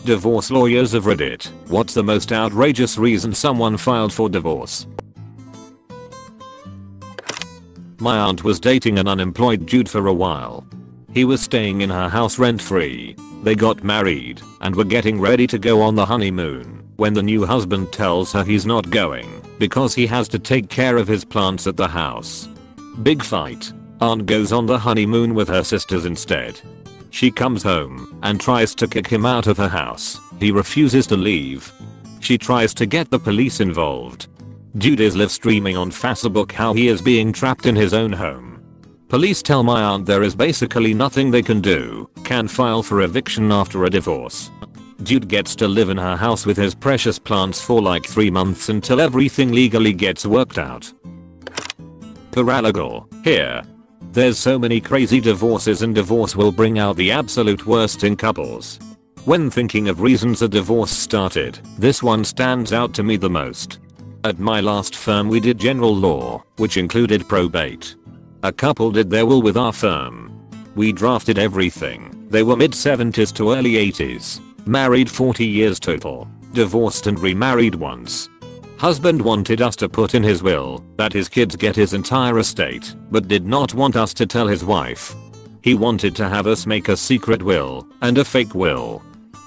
Divorce lawyers of Reddit. What's the most outrageous reason someone filed for divorce? My aunt was dating an unemployed dude for a while. He was staying in her house rent-free. They got married and were getting ready to go on the honeymoon when the new husband tells her he's not going because he has to take care of his plants at the house. Big fight. Aunt goes on the honeymoon with her sisters instead. She comes home and tries to kick him out of her house. He refuses to leave. She tries to get the police involved. Dude is live streaming on Facebook how he is being trapped in his own home. Police tell my aunt there is basically nothing they can do, can file for eviction after a divorce. Dude gets to live in her house with his precious plants for like 3 months until everything legally gets worked out. Paralegal. Here. There's so many crazy divorces and divorce will bring out the absolute worst in couples. When thinking of reasons a divorce started, this one stands out to me the most. At my last firm we did general law, which included probate. A couple did their will with our firm. We drafted everything. They were mid-70s to early 80s. Married 40 years total. Divorced and remarried once. Husband wanted us to put in his will that his kids get his entire estate, but did not want us to tell his wife. He wanted to have us make a secret will and a fake will.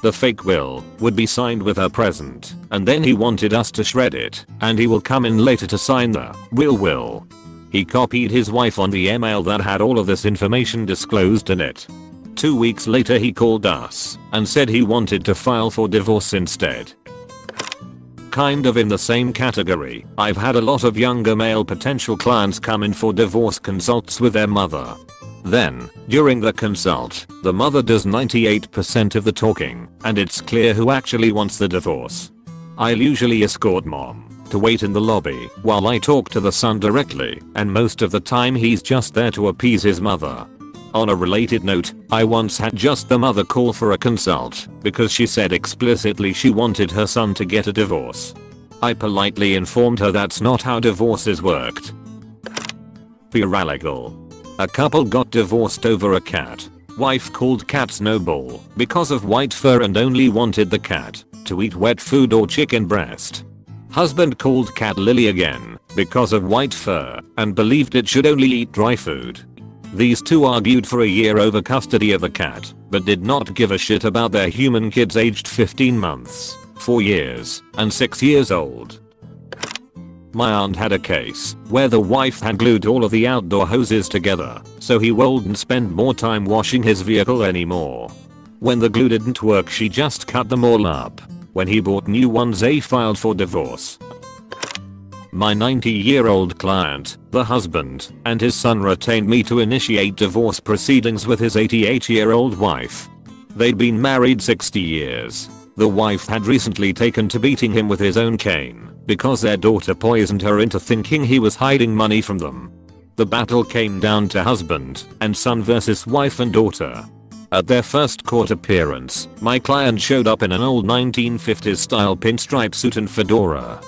The fake will would be signed with her present, and then he wanted us to shred it, and he will come in later to sign the will. He copied his wife on the email that had all of this information disclosed in it. 2 weeks later he called us and said he wanted to file for divorce instead. Kind of in the same category, I've had a lot of younger male potential clients come in for divorce consults with their mother. Then, during the consult, the mother does 98% of the talking, and it's clear who actually wants the divorce. I'll usually escort mom to wait in the lobby while I talk to the son directly, and most of the time he's just there to appease his mother. On a related note, I once had just the mother call for a consult because she said explicitly she wanted her son to get a divorce. I politely informed her that's not how divorces worked. Paralegal. A couple got divorced over a cat. Wife called cat Snowball because of white fur and only wanted the cat to eat wet food or chicken breast. Husband called cat Lily again because of white fur and believed it should only eat dry food. These two argued for a year over custody of the cat, but did not give a shit about their human kids aged 15 months, 4 years, and 6 years old. My aunt had a case where the wife had glued all of the outdoor hoses together, so he wouldn't spend more time washing his vehicle anymore. When the glue didn't work she just cut them all up. When he bought new ones they filed for divorce. My 90-year-old client, the husband, and his son retained me to initiate divorce proceedings with his 88-year-old wife. They'd been married 60 years. The wife had recently taken to beating him with his own cane because their daughter poisoned her into thinking he was hiding money from them. The battle came down to husband and son versus wife and daughter. At their first court appearance, my client showed up in an old 1950s style pinstripe suit and fedora.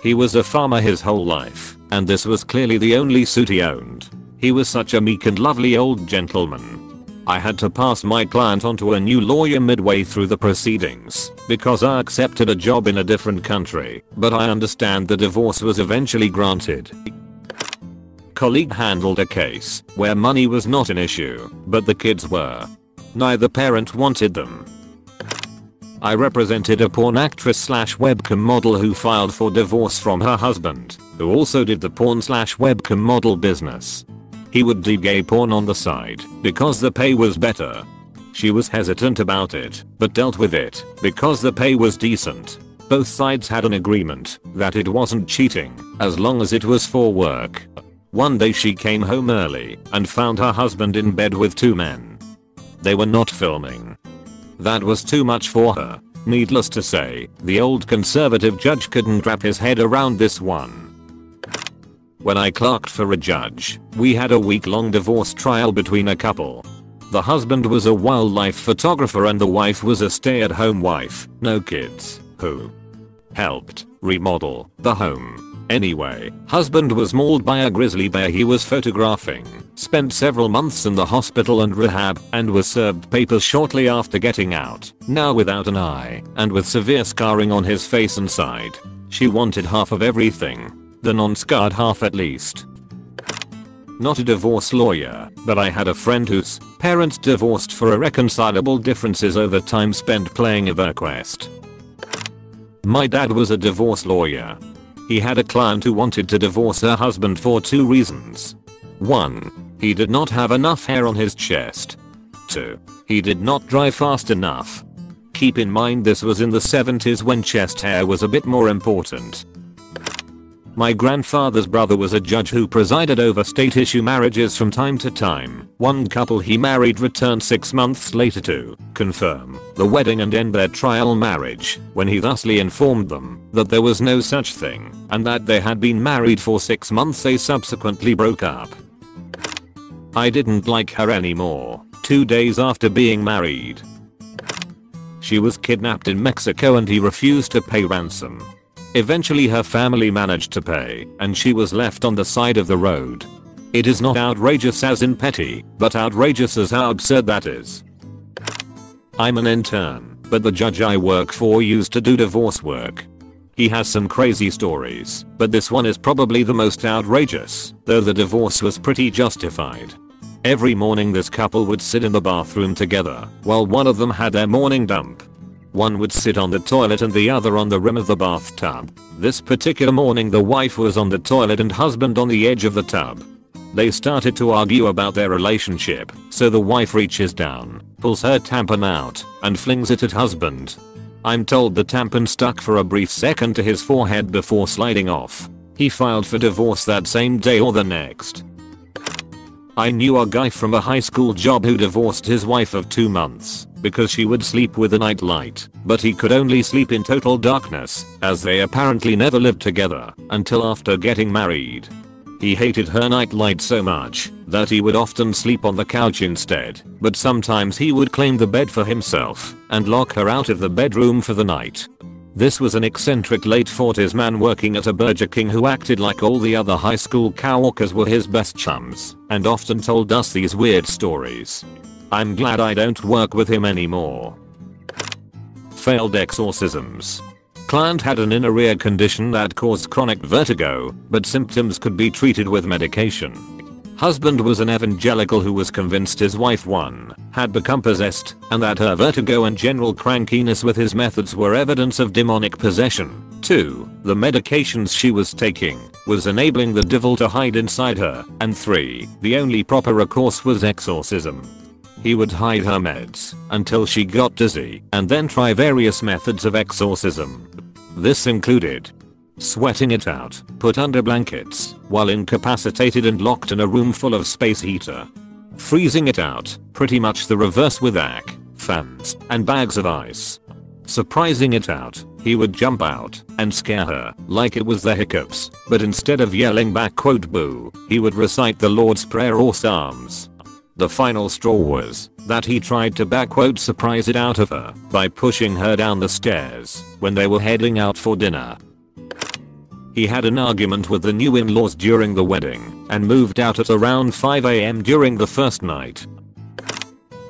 He was a farmer his whole life, and this was clearly the only suit he owned. He was such a meek and lovely old gentleman. I had to pass my client on to a new lawyer midway through the proceedings because I accepted a job in a different country, but I understand the divorce was eventually granted. Colleague handled a case where money was not an issue, but the kids were. Neither parent wanted them. I represented a porn actress/webcam model who filed for divorce from her husband, who also did the porn/webcam model business. He would do gay porn on the side because the pay was better. She was hesitant about it, but dealt with it because the pay was decent. Both sides had an agreement that it wasn't cheating as long as it was for work. One day she came home early and found her husband in bed with 2 men. They were not filming. That was too much for her. Needless to say, the old conservative judge couldn't wrap his head around this one. When I clerked for a judge, we had a week-long divorce trial between a couple. The husband was a wildlife photographer and the wife was a stay-at-home wife, no kids, who helped remodel the home. Anyway, husband was mauled by a grizzly bear he was photographing, spent several months in the hospital and rehab, and was served papers shortly after getting out, now without an eye, and with severe scarring on his face and side. She wanted half of everything. The non-scarred half at least. Not a divorce lawyer, but I had a friend whose parents divorced for irreconcilable differences over time spent playing EverQuest. My dad was a divorce lawyer. He had a client who wanted to divorce her husband for 2 reasons. 1. He did not have enough hair on his chest. 2. He did not drive fast enough. Keep in mind this was in the 70s when chest hair was a bit more important. My grandfather's brother was a judge who presided over state issue marriages from time to time. One couple he married returned 6 months later to confirm the wedding and end their trial marriage, when he thusly informed them that there was no such thing and that they had been married for 6 months. They subsequently broke up. I didn't like her anymore 2 days after being married. She was kidnapped in Mexico and he refused to pay ransom. Eventually her family managed to pay, and she was left on the side of the road. It is not outrageous as in petty, but outrageous as how absurd that is. I'm an intern, but the judge I work for used to do divorce work. He has some crazy stories, but this one is probably the most outrageous, though the divorce was pretty justified. Every morning this couple would sit in the bathroom together, while one of them had their morning dump. One would sit on the toilet and the other on the rim of the bathtub. This particular morning the wife was on the toilet and husband on the edge of the tub. They started to argue about their relationship, so the wife reaches down, pulls her tampon out, and flings it at husband. I'm told the tampon stuck for a brief second to his forehead before sliding off. He filed for divorce that same day or the next. I knew a guy from a high school job who divorced his wife of 2 months because she would sleep with a night light, but he could only sleep in total darkness, as they apparently never lived together until after getting married. He hated her night light so much that he would often sleep on the couch instead, but sometimes he would claim the bed for himself and lock her out of the bedroom for the night. This was an eccentric late 40s man working at a Burger King who acted like all the other high school coworkers were his best chums and often told us these weird stories. I'm glad I don't work with him anymore. Failed exorcisms. Client had an inner ear condition that caused chronic vertigo, but symptoms could be treated with medication. Husband was an evangelical who was convinced his wife 1 had become possessed and that her vertigo and general crankiness with his methods were evidence of demonic possession. 2. The medications she was taking was enabling the devil to hide inside her. And 3. The only proper recourse was exorcism. He would hide her meds until she got dizzy and then try various methods of exorcism. This included sweating it out, put under blankets, while incapacitated and locked in a room full of space heater. Freezing it out, pretty much the reverse with fans, and bags of ice. Surprising it out, he would jump out and scare her like it was the hiccups, but instead of yelling back quote boo, he would recite the Lord's Prayer or Psalms. The final straw was that he tried to back quote surprise it out of her by pushing her down the stairs when they were heading out for dinner. He had an argument with the new in-laws during the wedding and moved out at around 5 AM during the first night.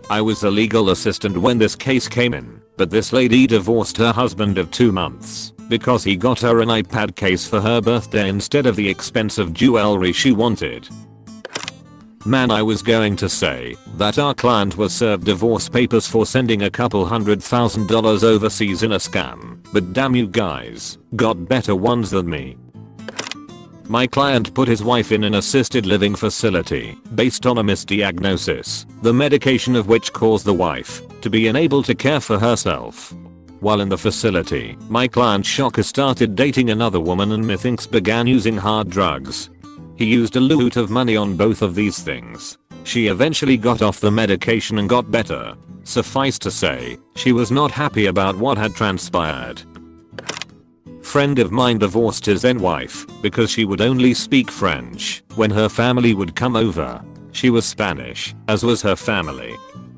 I was a legal assistant when this case came in, but this lady divorced her husband of 2 months because he got her an iPad case for her birthday instead of the expensive jewelry she wanted. Man, I was going to say that our client was served divorce papers for sending a couple $100,000 overseas in a scam, but damn, you guys got better ones than me. My client put his wife in an assisted living facility based on a misdiagnosis, the medication of which caused the wife to be unable to care for herself. While in the facility, my client Shocker started dating another woman and methinks began using hard drugs. He used a loot of money on both of these things. She eventually got off the medication and got better. Suffice to say, she was not happy about what had transpired. Friend of mine divorced his then wife because she would only speak French when her family would come over. She was Spanish, as was her family.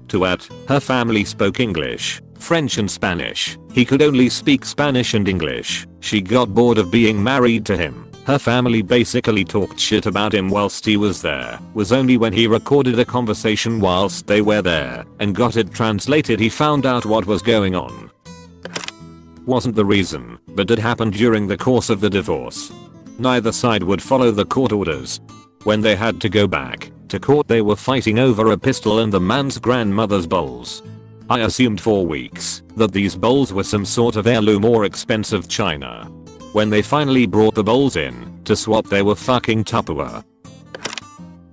To add, her family spoke English, French and Spanish. He could only speak Spanish and English. She got bored of being married to him, Her family basically talked shit about him whilst he was there. Was only when he recorded a conversation whilst they were there and got it translated he found out what was going on. Wasn't the reason, but it happened during the course of the divorce. Neither side would follow the court orders. When they had to go back to court they were fighting over a pistol and the man's grandmother's bowls. I assumed for weeks that these bowls were some sort of heirloom or expensive china. When they finally brought the bowls in to swap they were fucking Tupperware.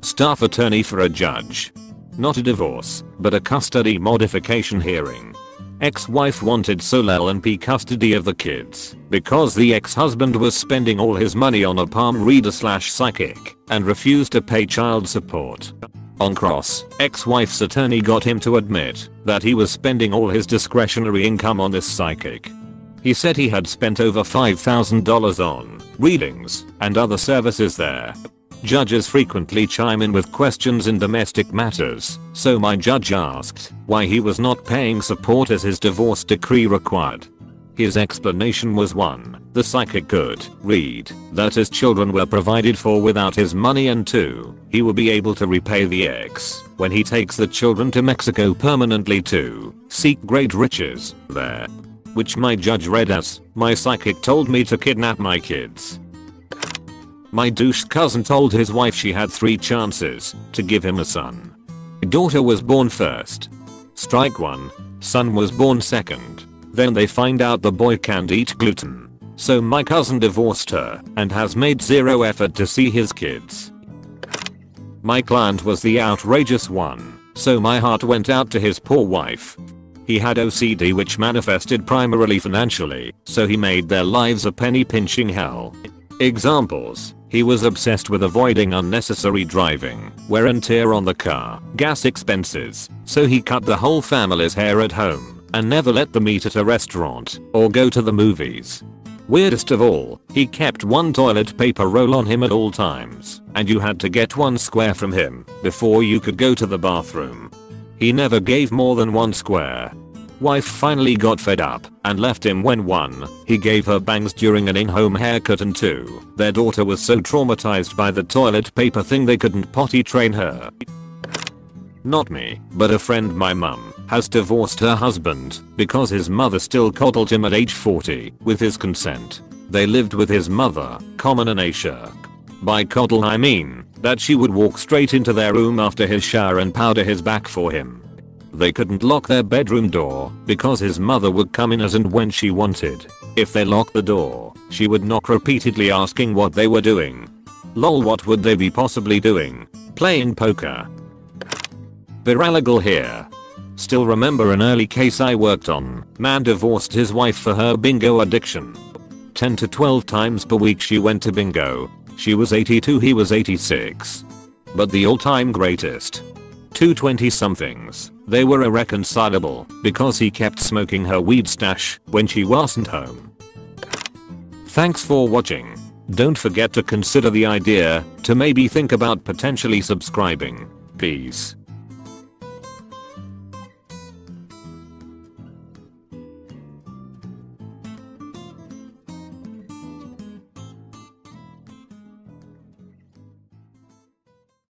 Staff attorney for a judge. Not a divorce, but a custody modification hearing. Ex-wife wanted sole L&P custody of the kids because the ex-husband was spending all his money on a palm reader/psychic and refused to pay child support. On cross, ex-wife's attorney got him to admit that he was spending all his discretionary income on this psychic. He said he had spent over $5,000 on readings and other services there. Judges frequently chime in with questions in domestic matters, so my judge asked why he was not paying support as his divorce decree required. His explanation was 1. The psychic could read that his children were provided for without his money, and 2. He will be able to repay the ex when he takes the children to Mexico permanently to seek great riches there. Which my judge read as, my psychic told me to kidnap my kids. My douche cousin told his wife she had 3 chances to give him a son. Daughter was born first. Strike 1. Son was born second. Then they find out the boy can't eat gluten. So my cousin divorced her and has made 0 effort to see his kids. My client was the outrageous one, so my heart went out to his poor wife. He had OCD which manifested primarily financially, so he made their lives a penny pinching hell. Examples: he was obsessed with avoiding unnecessary driving, wear and tear on the car, gas expenses, so he cut the whole family's hair at home and never let them eat at a restaurant or go to the movies. Weirdest of all, he kept 1 toilet paper roll on him at all times, and you had to get 1 square from him before you could go to the bathroom. He never gave more than 1 square. Wife finally got fed up and left him when 1. He gave her bangs during an in-home haircut, and 2. Their daughter was so traumatized by the toilet paper thing they couldn't potty train her. Not me, but a friend my mum has divorced her husband because his mother still coddled him at age 40 with his consent. They lived with his mother, common in Asia. By coddle I mean that she would walk straight into their room after his shower and powder his back for him. They couldn't lock their bedroom door because his mother would come in as and when she wanted. If they locked the door, she would knock repeatedly asking what they were doing. Lol, what would they be possibly doing? Playing poker. Viralegal here. Still remember an early case I worked on. Man divorced his wife for her bingo addiction. 10 to 12 times per week she went to bingo. She was 82, he was 86. But the all-time greatest. 2 20-somethings. They were irreconcilable because he kept smoking her weed stash when she wasn't home. Thanks for watching. Don't forget to consider the idea to maybe think about potentially subscribing. Peace.